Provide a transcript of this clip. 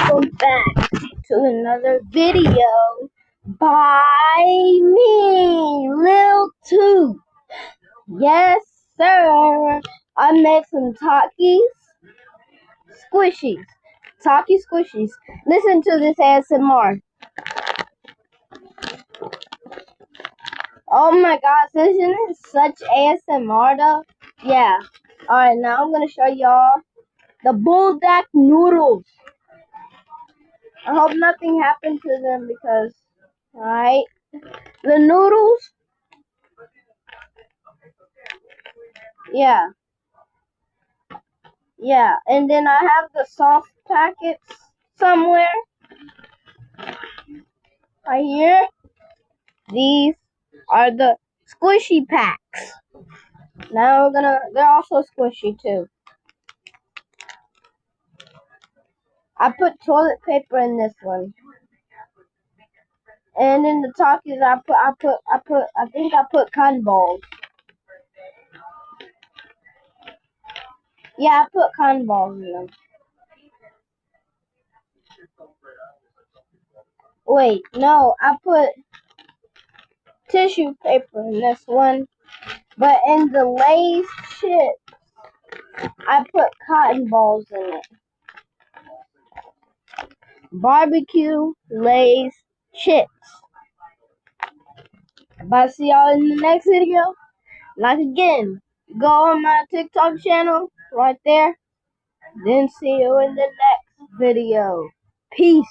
welcome back to another video by me, Lil Two. Yes, sir. I made some squishies. Talkie squishies. Listen to this ASMR. Oh my gosh, isn't it such ASMR though? Yeah. Alright, now I'm gonna show y'all the Buldak noodles. I hope nothing happened to them because, alright, the noodles, yeah, and then I have the sauce packets somewhere, right here. These are the squishy packs. Now they're also squishy too. I put toilet paper in this one. And in the Takis, I think I put cotton balls. Yeah, I put cotton balls in them. Wait, no, I put tissue paper in this one. But in the Lay's chips, I put cotton balls in it. Barbecue Lay's chips. But see y'all in the next video. Like again, go on my TikTok channel right there. Then see you in the next video. Peace.